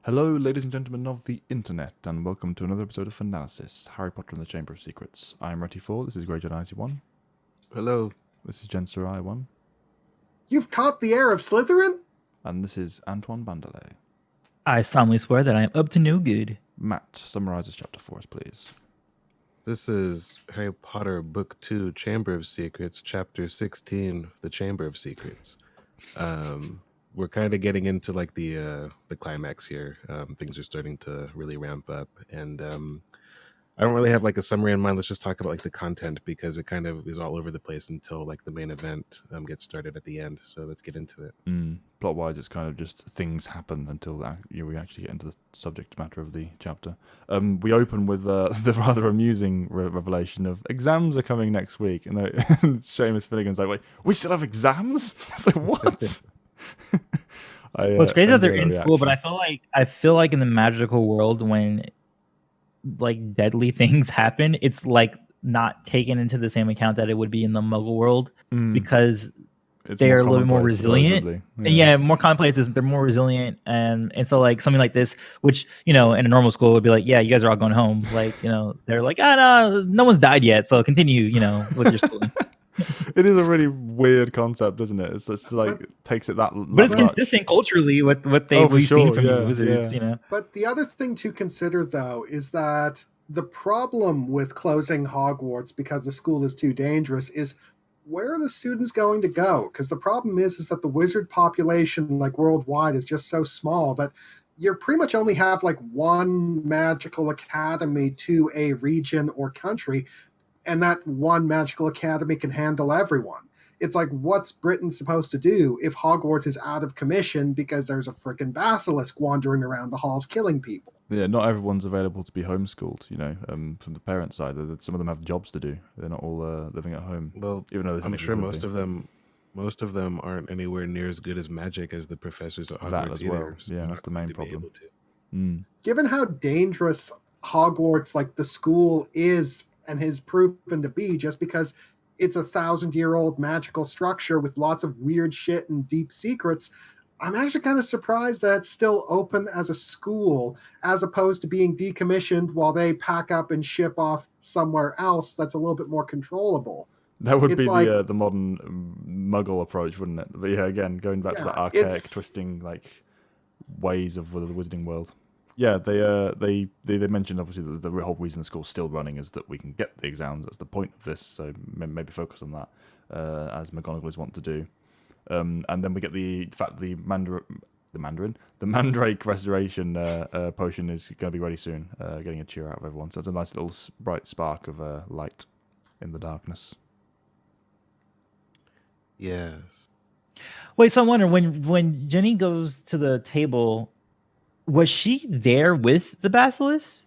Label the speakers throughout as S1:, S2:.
S1: Hello, ladies and gentlemen of the internet, and welcome to another episode of Fanalysis, Harry Potter and the Chamber of Secrets. I'm Retty4, this is Greyjoy 91.
S2: Hello.
S1: This is Jen Sarai 1.
S3: You've caught the heir of Slytherin?
S1: And this is Antoine Bandelay.
S4: I solemnly swear that I am up to no good.
S1: Matt, summarises chapter 4, please.
S2: This is Harry Potter Book 2, Chamber of Secrets, Chapter 16, The Chamber of Secrets. We're kind of getting into like the climax here. Things are starting to really ramp up, and I don't really have like a summary in mind. Let's just talk about like the content because it kind of is all over the place until like the main event gets started at the end. So let's get into it.
S1: Plot-wise, it's kind of just things happen until we actually get into the subject matter of the chapter. We open with the rather amusing revelation of exams are coming next week, and Seamus Finnegan's like, "Wait, we still have exams?" It's like, what?
S4: Well, it's crazy that they're in school, but I feel like in the magical world when like deadly things happen, it's like not taken into the same account that it would be in the Muggle world because they are a little bit more resilient. Yeah, more commonplace is they're more resilient, and so like something like this, which in a normal school would be like, yeah, you guys are all going home. Like they're like, no one's died yet, so continue with your schooling.
S1: It is a really weird concept, isn't it? It's just like takes it that.
S4: But it's consistent culturally with what we've seen from the wizards,
S3: But the other thing to consider, though, is that the problem with closing Hogwarts because the school is too dangerous is where are the students going to go? Because the problem is that the wizard population, like worldwide, is just so small that you pretty much only have like one magical academy to a region or country. And that one magical academy can handle everyone. It's like, what's Britain supposed to do if Hogwarts is out of commission because there's a freaking basilisk wandering around the halls killing people?
S1: Yeah, not everyone's available to be homeschooled, from the parent side. Some of them have jobs to do. They're not all living at home.
S2: Well,
S1: even though
S2: I'm sure most of them aren't anywhere near as good as magic as the professors at Hogwarts
S1: that as well.
S2: either.
S1: So yeah, that's the main problem.
S3: Given how dangerous Hogwarts, like the school, is and has proven to be, just because it's a 1,000-year-old magical structure with lots of weird shit and deep secrets, I'm actually kind of surprised that it's still open as a school as opposed to being decommissioned while they pack up and ship off somewhere else that's a little bit more controlable.
S1: That would be like, the modern Muggle approach, wouldn't it? But yeah, again, going back to that archaic, twisting like ways of the wizarding world. Yeah, they mentioned obviously that the whole reason the school's still running is that we can get the exams. That's the point of this. So maybe focus on that, as McGonagall is want to do. And then we get the fact that the Mandrake Restoration potion is going to be ready soon. Getting a cheer out of everyone. So it's a nice little bright spark of light in the darkness.
S2: Yes.
S4: Wait, so I wonder when Ginny goes to the table. Was she there with the basilisk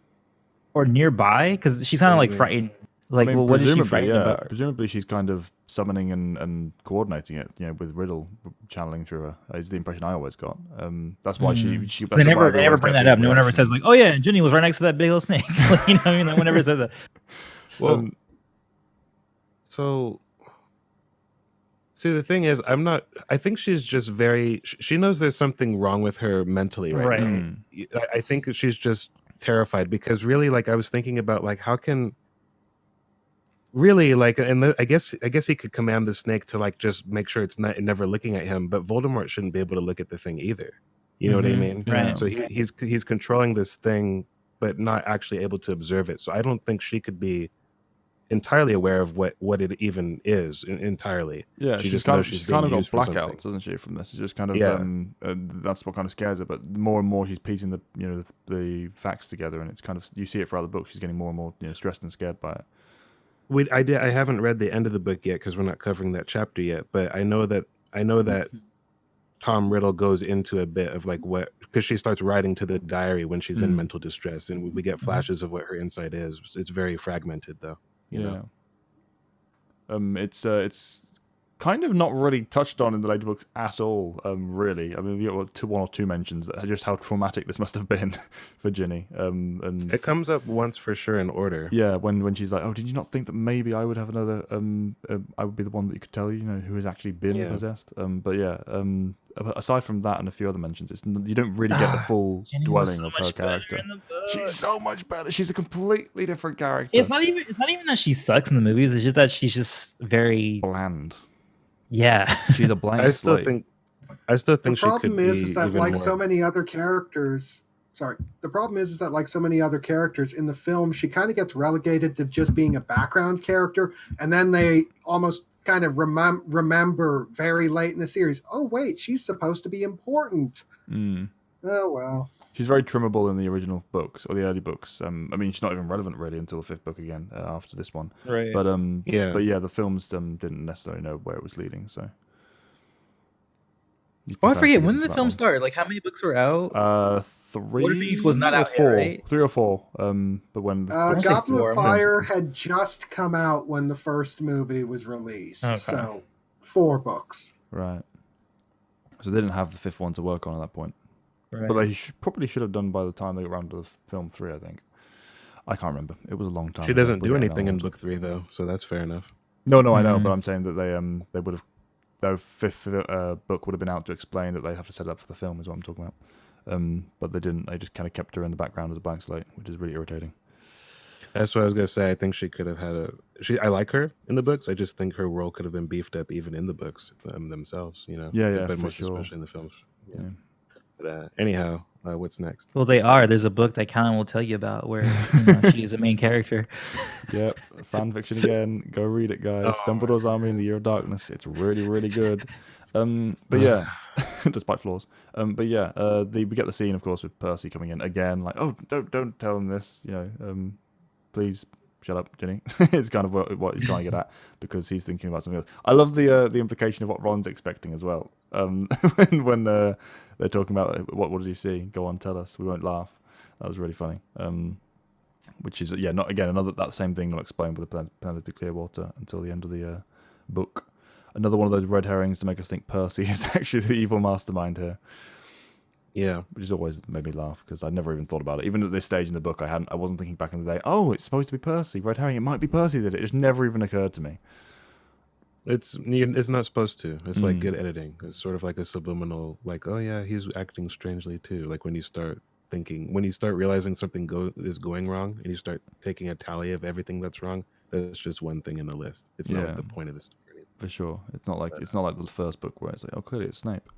S4: or nearby? Because she's kind of like frightened. Like, what is she frightened about?
S1: Presumably, she's kind of summoning and coordinating it. With Riddle channeling through her. Is the impression I always got. That's why she.
S4: They never bring that up. No one ever says like, "Oh yeah, Ginny was right next to that big old snake." No one ever says that.
S2: Well, so. See, the thing is, I think she's just she knows there's something wrong with her mentally right now. I think that she's just terrified because really, like, I was thinking about, like, how can, really, like, and I guess he could command the snake to, like, just make sure it's never looking at him, but Voldemort shouldn't be able to look at the thing either. You know what I mean?
S4: Right.
S2: So he's controlling this thing, but not actually able to observe it. So I don't think she could be entirely aware of what it even is entirely.
S1: Yeah, she's kind of got blackouts, doesn't she? From this, it's just kind of that's what kind of scares her. But more and more she's piecing the facts together, and it's kind of, you see it throughout the book. She's getting more and more stressed and scared by it.
S2: I haven't read the end of the book yet because we're not covering that chapter yet. But I know that Tom Riddle goes into a bit of like because she starts writing to the diary when she's in mental distress, and we get flashes of what her insight is. It's very fragmented though.
S1: It's kind of not really touched on in the later books at all, really. I mean, we got one or two mentions that just how traumatic this must have been for Ginny. And
S2: it comes up once for sure in Order.
S1: Yeah, when she's like, "Oh, did you not think that maybe I would have another? I would be the one that you could tell, who has actually been possessed." But yeah, aside from that and a few other mentions, you don't really get the full
S4: Ginny
S1: dwelling
S4: was
S1: of
S4: so
S1: her
S4: much better
S1: character.
S4: in the book.
S1: She's so much better. She's a completely different character.
S4: It's not even that she sucks in the movies. It's just that she's just very
S1: bland.
S4: Yeah,
S1: she's a blank slate.
S2: I still think
S3: the problem is that like so many other characters. Sorry. The problem is that like so many other characters in the film, she kind of gets relegated to just being a background character, and then they almost kind of remember very late in the series, oh wait, she's supposed to be important. Oh well.
S1: She's very trimmable in the original books or the early books. I mean, she's not even relevant really until the 5th book again after this one.
S4: Right.
S1: But the films didn't necessarily know where it was leading. So.
S4: I forget when did the film start. Like, how many books were out?
S1: 3
S4: was not out
S1: 4,
S4: yet, right?
S1: 3 or 4. But when
S3: Goblet of Fire had just come out when the first movie was released, so 4 books.
S1: Right. So they didn't have the 5th one to work on at that point.
S4: Right.
S1: But they probably should have done by the time they got around to film 3. I think. I can't remember. It was a long time.
S2: She doesn't do anything in book 3 though, so that's fair enough.
S1: No, I know, but I'm saying that they would have. Their 5th book would have been out to explain that they'd have to set it up for the film, is what I'm talking about. But they didn't. They just kind of kept her in the background as a blank slate, which is really irritating.
S2: That's what I was gonna say. I think she could have had I like her in the books. I just think her role could have been beefed up even in the books themselves.
S1: Yeah,
S2: but
S1: for
S2: most
S1: sure.
S2: especially in the films. Yeah. But anyhow, what's next?
S4: Well, they are. There's a book that Callan will tell you about where she is a main character.
S1: Yep, fan fiction again. Go read it, guys. Dumbledore's Army in the Year of Darkness. It's really, really good. But yeah, despite flaws. But yeah, we get the scene, of course, with Percy coming in again. Like, oh, don't tell him this. Please shut up, Ginny. It's kind of what he's trying to get at because he's thinking about something else. I love the implication of what Ron's expecting as well. When they're talking about what did he see? Go on, tell us. We won't laugh. That was really funny. Which is not again that same thing not explained with the Penelope Clearwater until the end of the book. Another one of those red herrings to make us think Percy is actually the evil mastermind here.
S2: Yeah,
S1: which has always made me laugh because I'd never even thought about it. Even at this stage in the book, I wasn't thinking back in the day. Oh, it's supposed to be Percy. Red herring. It might be Percy that did it. It just never even occurred to me.
S2: It's not supposed to. It's like good editing. It's sort of like a subliminal, like, oh yeah, he's acting strangely too. Like when you start realizing something is going wrong, and you start taking a tally of everything that's wrong. That's just one thing in the list. It's not like the point of the story.
S1: For sure, it's not like the first book where it's like, oh, clearly it's Snape.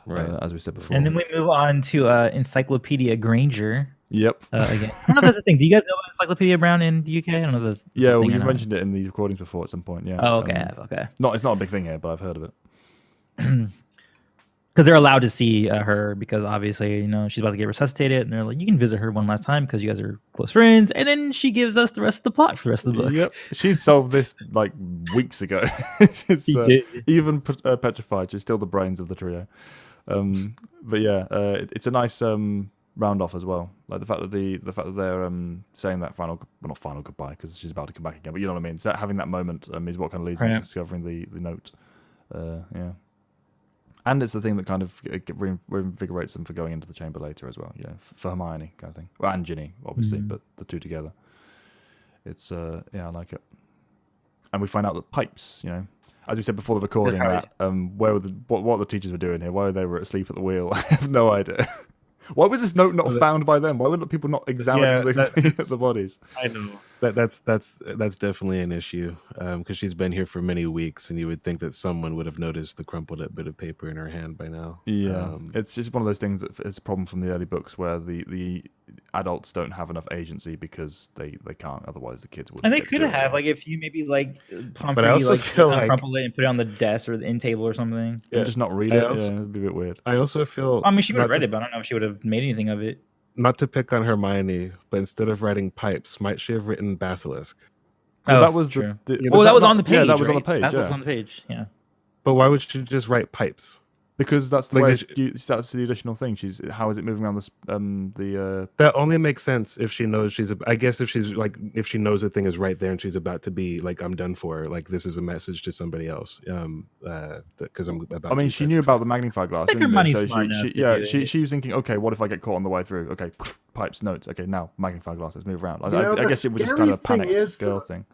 S2: Right,
S1: as we said before.
S4: And then we move on to Encyclopedia Granger.
S1: Yep.
S4: Again, I don't know if that's a thing. Do you guys know about Encyclopedia Brown in the UK? I don't know if that's
S1: yeah, well, you've mentioned it in the recordings before at some point. Yeah.
S4: Oh, okay. Okay.
S1: It's not a big thing here, but I've heard of it.
S4: Because they're allowed to see her because obviously, she's about to get resuscitated, and they're like, you can visit her one last time because you guys are close friends. And then she gives us the rest of the plot for the rest of the book.
S1: Yep. She solved this like weeks ago.
S4: She did.
S1: Even petrified. She's still the brains of the trio. But yeah, it's a nice round off as well. Like the fact that they're saying that not final goodbye because she's about to come back again. But you know what I mean. So having that moment is what kind of leads them to discovering the note. Yeah, and it's the thing that kind of reinvigorates them for going into the chamber later as well. For Hermione kind of thing. Well, and Ginny obviously, but the two together. It's I like it. And we find out that pipes, as we said before the recording, that what the teachers were doing here, why they were asleep at the wheel, I have no idea. Why was this note not found by them? Why would people not examine the bodies?
S2: I know that's definitely an issue because she's been here for many weeks, and you would think that someone would have noticed the crumpled up bit of paper in her hand by now.
S1: Yeah, it's just one of those things that is a problem from the early books where the adults don't have enough agency because they can't. Otherwise, the kids would.
S4: And they could have if you maybe
S2: but I also feel
S4: crumple it and put it on the desk or the end table or something.
S1: Yeah, just not read it. It'd be a bit weird.
S2: I also feel.
S4: I mean, she would have read it, but I don't know if she would have made anything of it.
S2: Not to pick on Hermione, but instead of writing pipes, might she have written Basilisk?
S1: That was
S4: true.
S1: that
S4: was on the page.
S1: Yeah, that was
S4: right?
S1: on the page.
S4: Basilisk was on the page. Yeah.
S2: But why would she just write pipes?
S1: Because that's the way that's the additional thing. How is it moving around this
S2: That only makes sense if she knows I guess if she knows the thing is right there and she's about to be like, I'm done for, like this is a message to somebody else. Because I'm about.
S1: I mean, she knew about the magnifying glass, didn't she? So she was thinking, okay, what if I get caught on the way through? Okay, pipes, notes. Okay, now magnifying glass. Let's move around. I guess it was just kind of a panicked girl thing.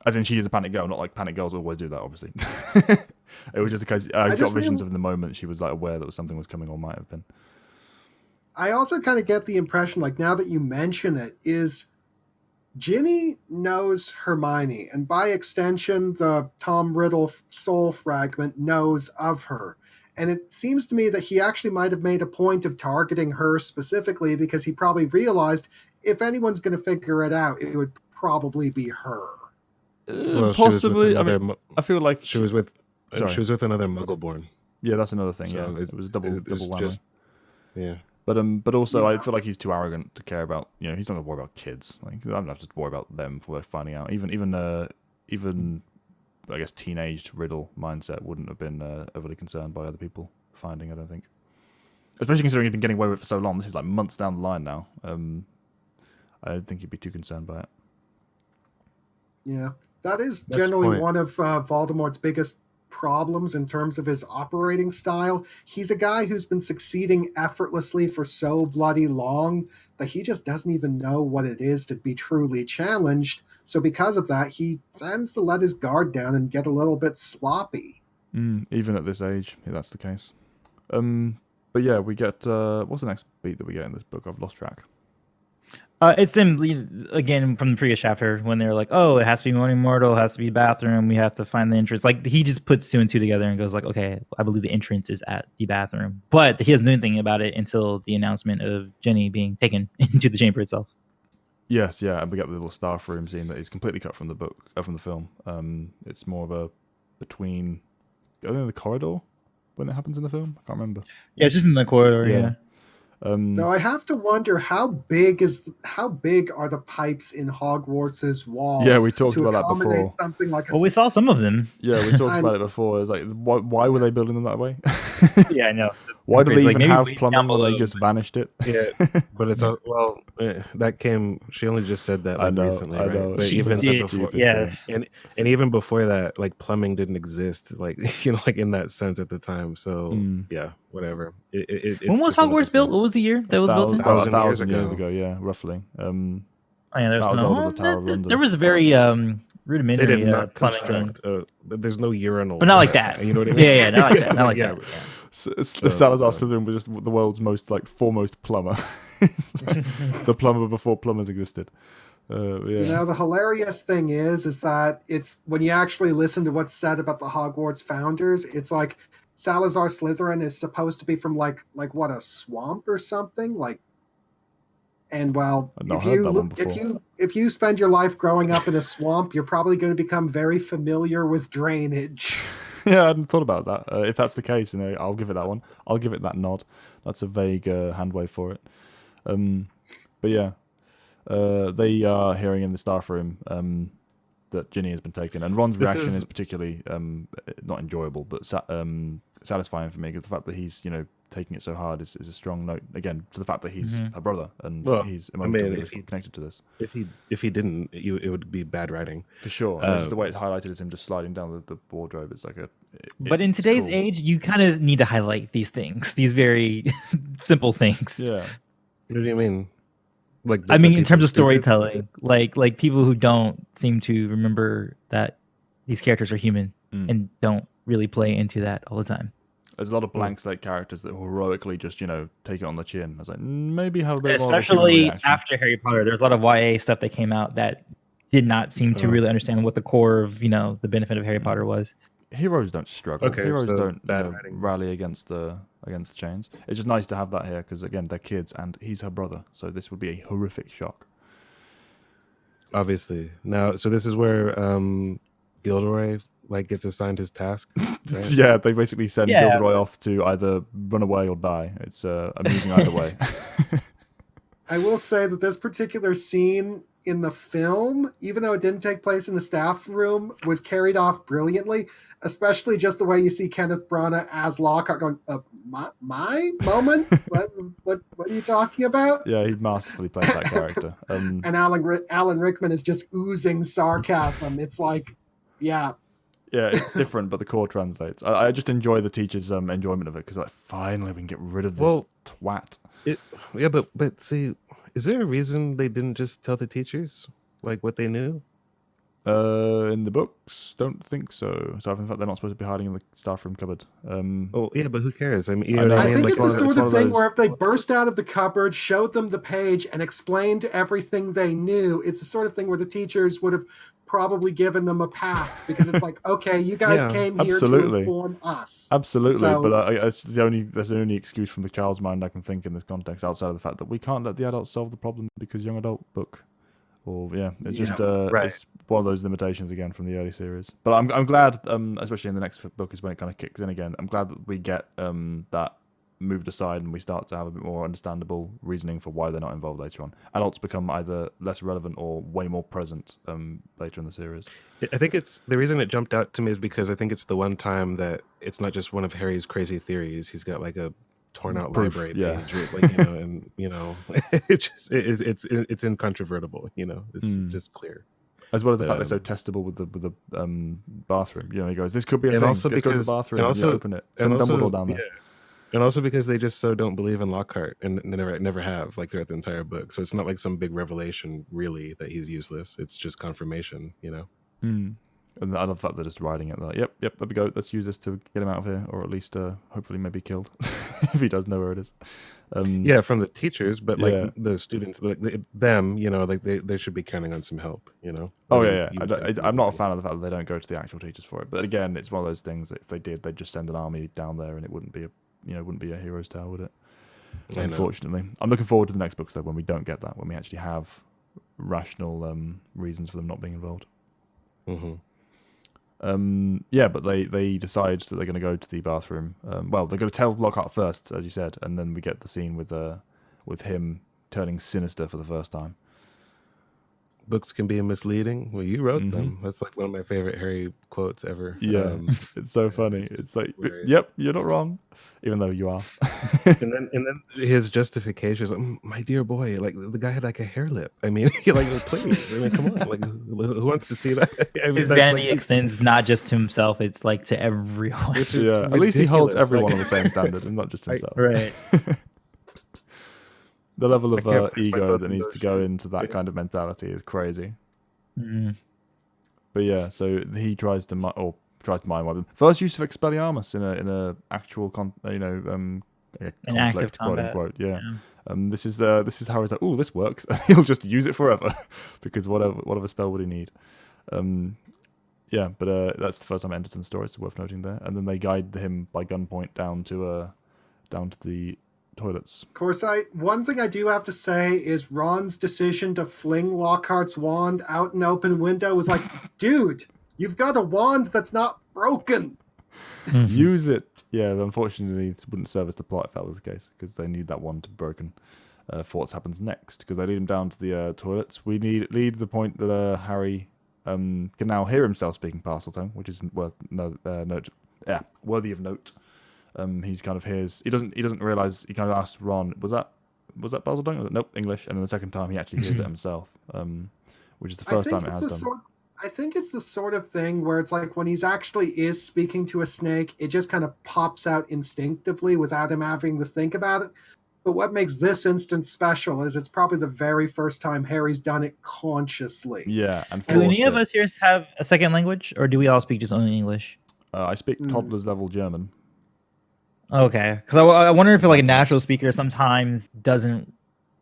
S1: As in, she is a panic girl, not like panic girls always do that, obviously. It was just a case. I got visions of in the moment. She was like aware that something was coming, or might have been.
S3: I also kind of get the impression, like now that you mention it, is Ginny knows Hermione, and by extension, the Tom Riddle soul fragment knows of her. And it seems to me that he actually might have made a point of targeting her specifically because he probably realized if anyone's going to figure it out, it would probably be her.
S1: Well, possibly. I feel like
S2: she was with another Muggle-born.
S1: Yeah, that's another thing. So yeah, it was a double whammy.
S2: Yeah,
S1: but also I feel like he's too arrogant to care about. He's not going to worry about kids. Like I don't have to worry about them for finding out. Even I guess teenaged Riddle mindset wouldn't have been overly concerned by other people finding. I don't think, especially considering he's been getting away with it for so long. This is like months down the line now. I don't think he'd be too concerned by it.
S3: Yeah. That's generally one of Voldemort's biggest problems in terms of his operating style. He's a guy who's been succeeding effortlessly for so bloody long that he just doesn't even know what it is to be truly challenged. So because of that, he tends to let his guard down and get a little bit sloppy.
S1: Even at this age, if that's the case. But yeah, we get... what's the next beat that we get in this book? I've lost track.
S4: It's them again from the previous chapter when they're like, "Oh, it has to be Morning Myrtle, it has to be bathroom. We have to find the entrance." Like he just puts 2 and 2 together and goes like, "Okay, I believe the entrance is at the bathroom," but he doesn't know anything about it until the announcement of Ginny being taken into the chamber itself.
S1: Yes, yeah, and we get the little staff room scene that is completely cut from the book, from the film. It's more of a between, I think, the corridor when it happens in the film. I can't remember.
S4: Yeah, it's just in the corridor. Yeah.
S3: So I have to wonder how big are the pipes in Hogwarts's walls?
S1: Yeah, we talked about that before.
S3: Something like
S4: we saw some of them.
S1: Yeah, we talked about it before. It's like, why were they building them that way?
S4: Yeah, I know.
S1: Why do they even have plumbing when they just vanished it?
S2: Yeah, but it's that came. She only just said that recently, right?
S1: I know.
S2: But even before,
S4: yes,
S2: and even before that, like plumbing didn't exist, like like in that sense at the time. So yeah, whatever.
S4: When was Hogwarts built? What was the year that was built?
S1: 1,000 years ago. Yeah, roughly.
S4: There was a very rudimentary
S2: they did not
S4: plumbing.
S2: There's no urinal,
S4: but not like that.
S2: You know what I mean?
S4: Yeah, not like that. Not like that.
S1: Salazar Slytherin was just the world's most foremost plumber. The plumber before plumbers existed. Yeah.
S3: The hilarious thing is that it's when you actually listen to what's said about the Hogwarts founders, it's like Salazar Slytherin is supposed to be from like what, a swamp or something, like. And well, if you spend your life growing up in a swamp, you're probably going to become very familiar with drainage.
S1: Yeah, I hadn't thought about that. If that's the case, I'll give it that one. I'll give it that nod. That's a vague hand wave for it. But yeah, they are hearing in the staff room that Ginny has been taken, and Ron's reaction is particularly not enjoyable, but satisfying for me. Because the fact that he's taking it so hard is a strong note again to the fact that he's her brother and he's emotionally connected to this.
S2: If he didn't, it would be bad writing
S1: for sure. Just the way it's highlighted is him just sliding down the wardrobe. It's like
S4: but in today's age, you kind of need to highlight these things, these very simple things.
S1: Yeah.
S2: What do you mean? Like
S4: in terms of storytelling, like people who don't seem to remember that these characters are human and don't really play into that all the time.
S1: There's a lot of blank slate characters that heroically just, take it on the chin. I was like, maybe have a bit
S4: especially after Harry Potter. There's a lot of YA stuff that came out that did not seem to really understand what the core of, the benefit of Harry Potter was.
S1: Heroes don't struggle.
S2: Okay,
S1: Heroes
S2: so
S1: don't rally against the chains. It's just nice to have that here because, again, they're kids and he's her brother. So this would be a horrific shock.
S2: Obviously. Now, so this is where Gilderoy gets assigned his task. Right?
S1: Yeah, they basically send Gilderoy off to either run away or die. It's amusing either way.
S3: I will say that this particular scene in the film, even though it didn't take place in the staff room, was carried off brilliantly, especially just the way you see Kenneth Branagh as Lockhart going, my moment? what are you talking about?
S1: Yeah, he masterfully played that character.
S3: And Alan Rickman is just oozing sarcasm. It's like, yeah.
S1: Yeah, it's different, but the core translates. I just enjoy the teacher's enjoyment of it, because like, finally we can get rid of this twat.
S2: But see, is there a reason they didn't just tell the teachers like what they knew?
S1: In the books, don't think so. So in fact, they're not supposed to be hiding in the staff room cupboard.
S2: Oh yeah, but who cares? I mean,
S3: I think it's the sort of thing where if they burst out of the cupboard, showed them the page, and explained everything they knew, it's the sort of thing where the teachers would have probably given them a pass, because it's like, okay, you guys came here to inform us.
S1: Absolutely, so, but it's there's the only excuse from the child's mind I can think in this context, outside of the fact that we can't let the adults solve the problem because young adult book. Or it's just it's one of those limitations again from the early series. But I'm glad, especially in the next book is when it kind of kicks in again. I'm glad that we get that moved aside and we start to have a bit more understandable reasoning for why they're not involved later on. Adults become either less relevant or way more present later in the series.
S2: I think it's the reason it jumped out to me is because I think it's the one time that it's not just one of Harry's crazy theories. He's got like a torn out library page, like, and it's incontrovertible. It's just clear.
S1: As well as the fact they're so testable with the bathroom. He goes, this could be a thing. Let's go to the bathroom and open it. Send Dumbledore down there.
S2: And also because they just so don't believe in Lockhart and never have, like, throughout the entire book. So it's not like some big revelation really that he's useless. It's just confirmation.
S1: And I love the fact they're just riding it. They're like, yep, there we go. Let's use this to get him out of here, or at least hopefully maybe killed if he does know where it is.
S2: From the teachers, but like the students, like them, like they should be counting on some help.
S1: Oh yeah. I'm not a fan of the fact that they don't go to the actual teachers for it. But again, it's one of those things that if they did, they'd just send an army down there, and it wouldn't be a hero's tale, would it? Unfortunately, I'm looking forward to the next books though, when we don't get that, when we actually have rational reasons for them not being involved.
S2: Mm-hmm.
S1: But they decide that they're going to go to the bathroom. They're going to tell Lockhart first, as you said, and then we get the scene with him turning sinister for the first time.
S2: Books can be misleading. Well, you wrote them. That's like one of my favorite Harry quotes ever.
S1: Yeah, it's so funny. It's like, yep, you're not wrong, even though you are.
S2: and then his justification is like, my dear boy, like the guy had like a hair lip. I mean, please, come on, like who wants to see that?
S4: His vanity extends not just to himself; it's like to everyone.
S2: Which is
S1: at least he holds everyone on the same standard and not just himself.
S4: Right.
S1: The level of ego that needs to go into that kind of mentality is crazy.
S4: Mm.
S1: But so he tries to mind wipe them. First use of Expelliarmus in a actual conflict, quote unquote. Yeah. This is how he's like, oh, this works. He'll just use it forever because whatever spell would he need. But that's the first time it enters in the story. It's worth noting there. And then they guide him by gunpoint down to the toilets.
S3: Of course, one thing I do have to say is Ron's decision to fling Lockhart's wand out an open window was like, dude, you've got a wand that's not broken.
S1: Use it. Yeah, but unfortunately, it wouldn't service the plot if that was the case, because they need that wand to be broken for what happens next, because they lead him down to the toilets. We lead the point that Harry can now hear himself speaking Parseltongue, which is worthy of note. He's kind of hears. He doesn't realize. He kind of asks Ron, "Was that Parseltongue?" Nope, English. And then the second time, he actually hears it himself, which is the first time it has done.
S3: I think it's the sort of thing where it's like when he's actually is speaking to a snake, it just kind of pops out instinctively without him having to think about it. But what makes this instance special is it's probably the very first time Harry's done it consciously.
S1: Yeah, and
S4: do any of us here have a second language, or do we all speak just only English?
S1: I speak toddler's level German.
S4: Okay, because I wonder if like a natural speaker sometimes doesn't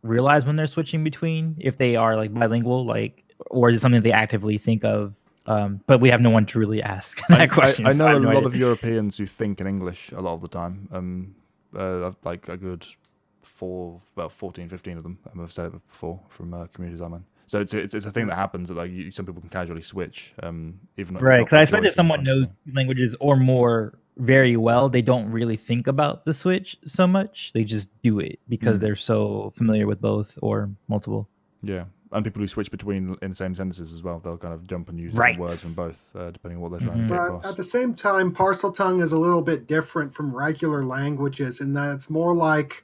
S4: realize when they're switching between, if they are like bilingual, like, or is it something they actively think of? But we have no one to really ask that question.
S1: I know a lot of Europeans who think in English a lot of the time. Like a good 14, 15 of them. I've said it before from communities I'm in. So it's a thing that happens that like some people can casually switch. Even
S4: right, because I expect if someone knows languages or more very well, they don't really think about the switch so much. They just do it because they're so familiar with both or multiple.
S1: Yeah, and people who switch between in the same sentences as well. They'll kind of jump and use different words from both, depending on what they're trying to get across.
S3: But at the same time, Parseltongue is a little bit different from regular languages in that it's more like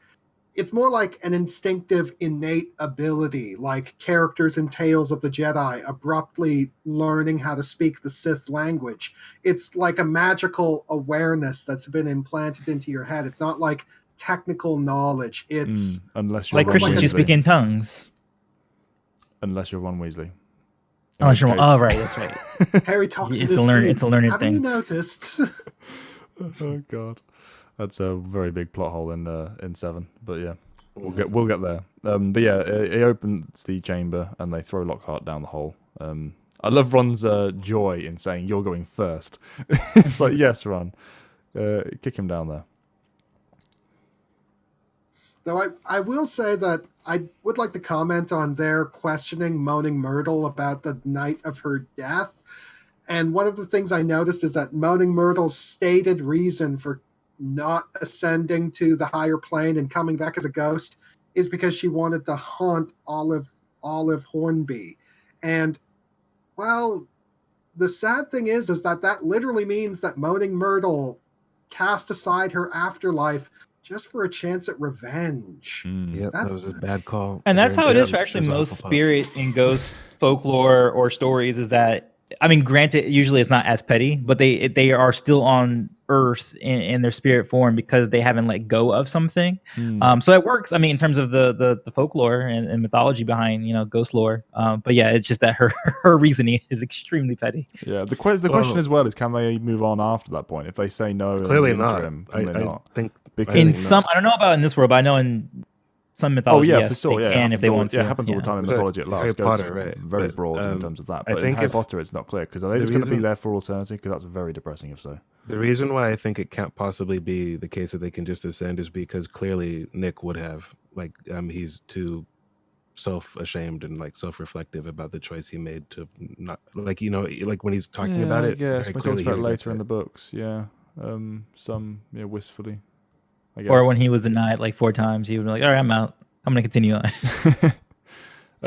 S3: an instinctive, innate ability, like characters in Tales of the Jedi abruptly learning how to speak the Sith language. It's like a magical awareness that's been implanted into your head. It's not like technical knowledge. It's
S1: unless you're
S4: like Christians who speak in tongues.
S1: Unless you're Ron Weasley.
S4: Unless you're right, that's right.
S3: Harry talks
S4: it's a learned thing.
S3: Haven't you noticed?
S1: Oh God. That's a very big plot hole in 7, but yeah, we'll get there. But yeah, he opens the chamber and they throw Lockhart down the hole. I love Ron's joy in saying you're going first. It's like, yes, Ron, kick him down there.
S3: Though I will say that I would like to comment on their questioning Moaning Myrtle about the night of her death. And one of the things I noticed is that Moaning Myrtle's stated reason for not ascending to the higher plane and coming back as a ghost is because she wanted to haunt Olive Hornby. And, well, the sad thing is that literally means that Moaning Myrtle cast aside her afterlife just for a chance at revenge.
S2: Yep, that was a bad call.
S4: And that's how it is for actually most spirit and ghost folklore or stories, is that, I mean, granted, usually it's not as petty, but they are still on Earth in their spirit form because they haven't let go of something. So it works. I mean, in terms of the folklore and mythology behind ghost lore. But yeah, it's just that her reasoning is extremely petty.
S1: Yeah. The question as well is, can they move on after that point? If they say no,
S2: clearly not.
S1: I think
S4: in some, I don't know about in this world, but I know in some mythology,
S1: yes,
S4: yes,
S1: for sure.
S4: they can if they want to.
S1: Yeah, it happens all the time in mythology at large.
S2: Harry Potter, right?
S1: Very broad in terms of that. But
S2: I think
S1: in Harry Potter, it's not clear, because are they just going to be there for eternity? Because that's very depressing if so.
S2: The reason why I think it can't possibly be the case that they can just ascend is because clearly Nick would have, he's too self-ashamed and self-reflective about the choice he made to not, when he's talking about it.
S1: Yeah, we talked about it later in the books. Yeah, some wistfully.
S4: Or when he was denied 4 times, he would be like, all right, I'm out. I'm going to continue on.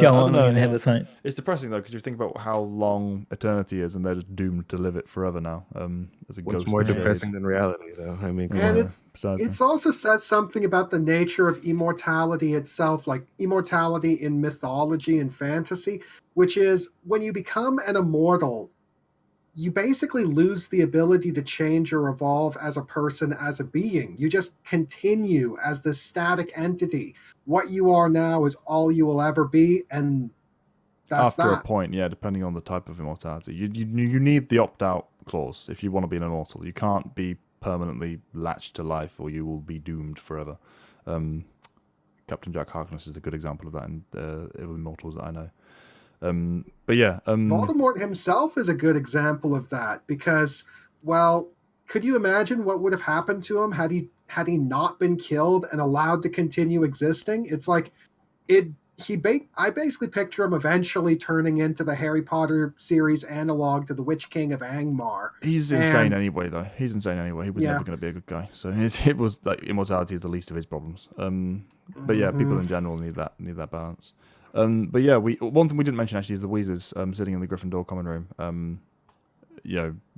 S4: Go on, have this hunt.
S1: It's depressing, though, because you think about how long eternity is, and they're just doomed to live it forever now. As a ghost.
S2: What's more depressing than reality, though? I mean,
S3: and it's also says something about the nature of immortality itself, like immortality in mythology and fantasy, which is when you become an immortal, you basically lose the ability to change or evolve as a person, as a being. You just continue as this static entity. What you are now is all you will ever be, and that's
S1: after a point, yeah, depending on the type of immortality. You need the opt-out clause if you want to be an immortal. You can't be permanently latched to life, or you will be doomed forever. Captain Jack Harkness is a good example of that in Immortals that I know. But yeah,
S3: Voldemort himself is a good example of that, because, well, could you imagine what would have happened to him had he not been killed and allowed to continue existing? It's like I basically picture him eventually turning into the Harry Potter series analog to the Witch King of Angmar.
S1: He's insane anyway, though. He was never going to be a good guy. So it was like immortality is the least of his problems. But yeah, people in general need that balance. But yeah, one thing we didn't mention actually is the Weasleys sitting in the Gryffindor common room,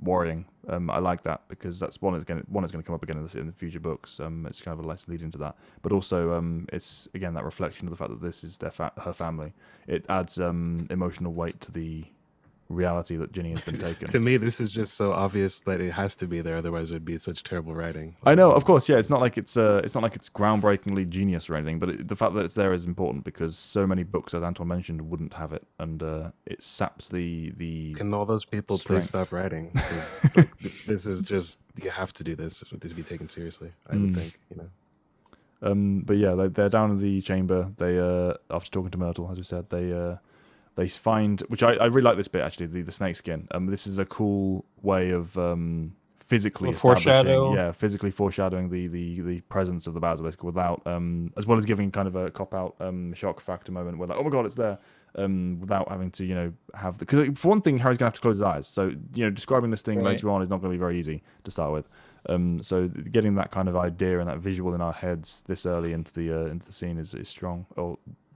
S1: worrying. I like that because that's one is going to come up again in the future books. It's kind of a nice lead into that, but also it's again that reflection of the fact that this is her family. It adds emotional weight to the reality that Ginny has been taken.
S2: To me, this is just so obvious that it has to be there, otherwise it'd be such terrible writing.
S1: I know, of course, yeah. It's not like it's groundbreakingly genius or anything, but the fact that it's there is important because so many books, as Anton mentioned, wouldn't have it, and it saps the.
S2: Can all those people please stop writing? This is just, you have to do this to be taken seriously. I would think,
S1: But yeah, they're down in the chamber. They after talking to Myrtle, as we said, they find, which I really like this bit actually, the snake skin. This is a cool way of physically physically foreshadowing the presence of the basilisk without, as well as giving kind of a cop out shock factor moment where like, oh my god, it's there, without having to have because for one thing, Harry's gonna have to close his eyes. So describing this thing later on is not going to be very easy to start with. So getting that kind of idea and that visual in our heads this early into the scene is strong.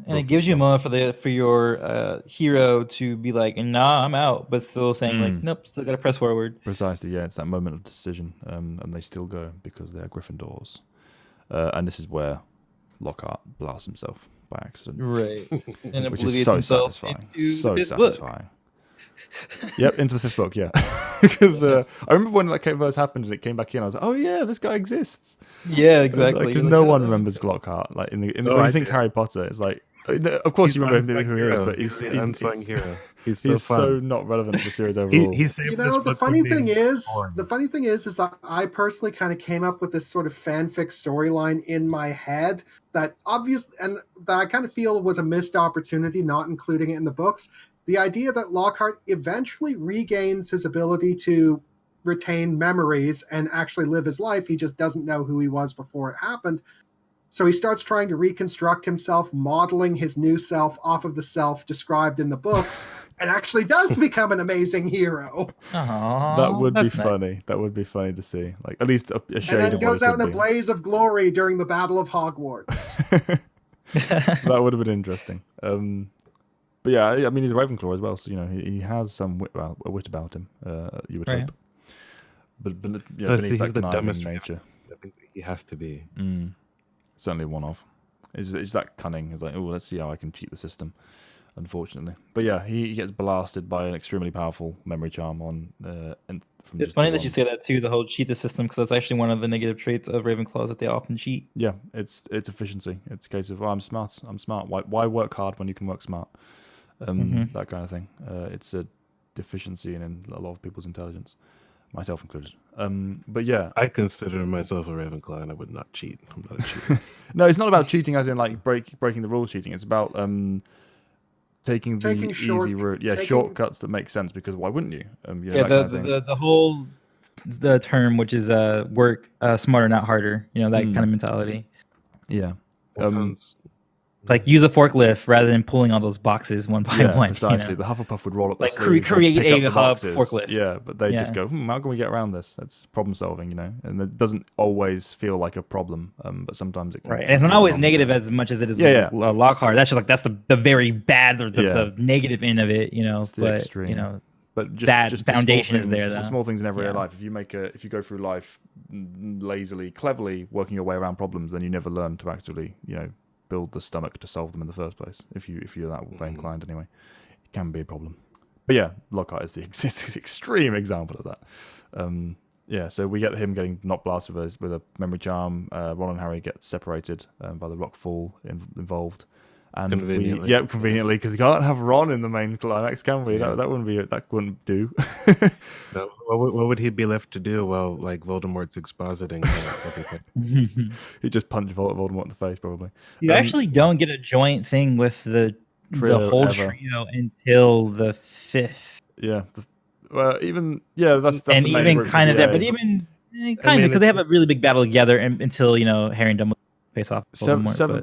S4: And it gives you a moment for your hero to be like, nah, I'm out, but still saying like, nope, still gotta press forward.
S1: Precisely, yeah. It's that moment of decision, and they still go because they are Gryffindors. And this is where Lockhart blasts himself by accident.
S4: Right. And
S1: which is so satisfying. So satisfying. Yep, into the fifth book, yeah. Because I remember when that first happened and it came back in, I was like, oh yeah, this guy exists.
S4: Yeah, exactly.
S1: Because no one remembers Lockhart. Like when you think Harry Potter, it's like, of course you remember who he is, but he's
S2: an unsung hero. He's
S1: so not relevant to the series overall.
S3: The funny thing is that I personally kind of came up with this sort of fanfic storyline in my head that I kind of feel was a missed opportunity not including it in the books. The idea that Lockhart eventually regains his ability to retain memories and actually live his life. He just doesn't know who he was before it happened. So he starts trying to reconstruct himself, modeling his new self off of the self described in the books, and actually does become an amazing hero.
S4: Aww,
S1: that would be funny. That would be funny to see. Like at least a shade
S3: and then
S1: of
S3: goes
S1: what it
S3: out in a
S1: could be.
S3: blaze of glory during the Battle of Hogwarts.
S1: That would have been interesting. But yeah, I mean he's a Ravenclaw as well, so he has some wit about him. You would hope. But beneath that conniving nature,
S2: I think he has to be.
S1: Certainly one of. Is that cunning? It's like, oh, let's see how I can cheat the system. Unfortunately, but yeah, he gets blasted by an extremely powerful memory charm on.
S4: It's funny that you say that too. The whole cheat the system, because that's actually one of the negative traits of Ravenclaws, that they often cheat.
S1: Yeah, it's efficiency. It's a case of I'm smart. Why work hard when you can work smart? That kind of thing. It's a deficiency in a lot of people's intelligence, myself included. But yeah,
S2: I consider myself a Ravenclaw, and I would not cheat. I'm not a cheater.
S1: No, it's not about cheating as in like breaking the rules cheating. It's about taking the easy route. Yeah, shortcuts that make sense, because why wouldn't you?
S4: The whole term, which is work smarter, not harder. That kind of mentality.
S1: Yeah.
S2: Sounds
S4: like use a forklift rather than pulling all those boxes one by one.
S1: Precisely. The Hufflepuff would roll up
S4: like create a hub forklift.
S1: Yeah, but they just go, how can we get around this? That's problem solving, and it doesn't always feel like a problem, but sometimes it can.
S4: Right, and it's not always negative as much as it is Lockhart. That's just like, that's the very bad or the negative end of it,
S1: It's the extreme. But just
S4: foundation
S1: is there.
S4: The
S1: small things in everyday life. If you go through life lazily, cleverly working your way around problems, then you never learn to actually, build the stomach to solve them in the first place. If you're that way inclined, anyway, it can be a problem. But yeah, Lockhart is the extreme example of that. So we get him getting knocked blasted with a memory charm. Ron and Harry get separated by the Rockfall involved. And conveniently, because you can't have Ron in the main climax, can we? Yeah. That wouldn't do.
S2: No, what would he be left to do while like Voldemort's expositing everything?
S1: He'd just punch Voldemort in the face, probably.
S4: You actually don't get a joint thing with the whole trio until the fifth.
S1: Yeah. That's
S4: and
S1: the main
S4: even kind of that, but even kind of, because they have a really big battle together until Harry and Dumbledore face off.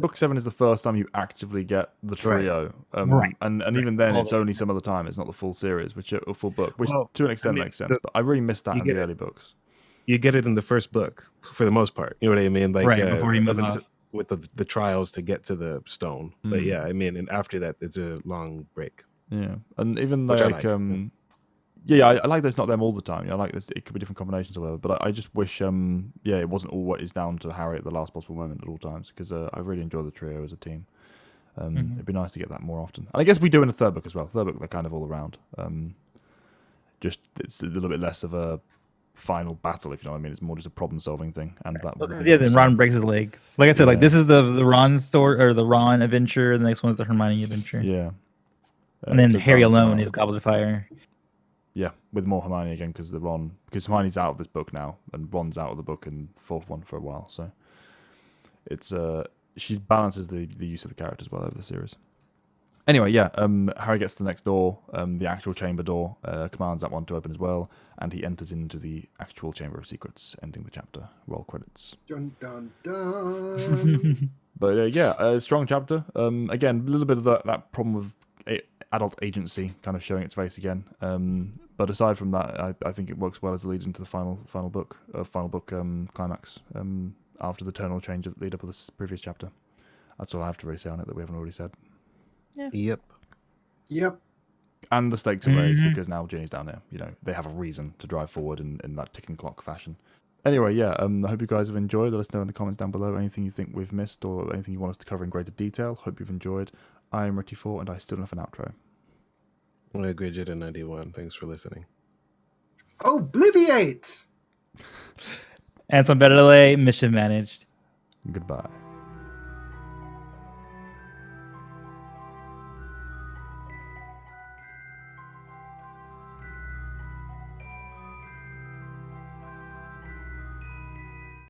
S1: Book 7 is the first time you actively get the trio,
S4: right.
S1: And even then it's only some of the time. It's not the full series, a full book, which to an extent makes sense. But I really missed that in the early books.
S2: You get it in the first book for the most part. You know what I mean? Like
S4: before he moves off.
S2: With the trials to get to the stone. But yeah, I mean, and after that, it's a long break.
S1: Yeah, and even like I like that it's not them all the time. I like this. It could be different combinations or whatever. But I just wish, it wasn't always down to Harry at the last possible moment at all times, because I really enjoy the trio as a team. It'd be nice to get that more often. And I guess we do in the third book as well. Third book, they're kind of all around. Just it's a little bit less of a final battle, if you know what I mean. It's more just a problem-solving thing. And that
S4: then Ron breaks his leg. Like I said, like this is the Ron story or the Ron adventure. The next one is the Hermione adventure.
S1: Yeah.
S4: And then Harry alone is Goblet of Fire.
S1: Yeah, with more Hermione again, because Hermione's out of this book now, and Ron's out of the book in the fourth one for a while. So it's she balances the use of the characters well over the series. Anyway, Harry gets to the next door, the actual chamber door, commands that one to open as well, and he enters into the actual Chamber of Secrets, ending the chapter. Roll credits.
S3: Dun dun dun.
S1: But a strong chapter. Again, a little bit of that problem of adult agency kind of showing its face again. But aside from that, I think it works well as a lead into the final book climax. After the tonal change that lead up to this previous chapter. That's all I have to really say on it that we haven't already said.
S2: Yep.
S1: And the stakes are raised because now Ginny's down there. They have a reason to drive forward in that ticking clock fashion. Anyway, yeah, I hope you guys have enjoyed. Let us know in the comments down below anything you think we've missed or anything you want us to cover in greater detail. Hope you've enjoyed. I am Ricky4, and I still don't have an outro.
S2: Well, Gridget91, thanks for listening.
S3: Obliviate!
S4: And some better delay, mission managed.
S1: Goodbye.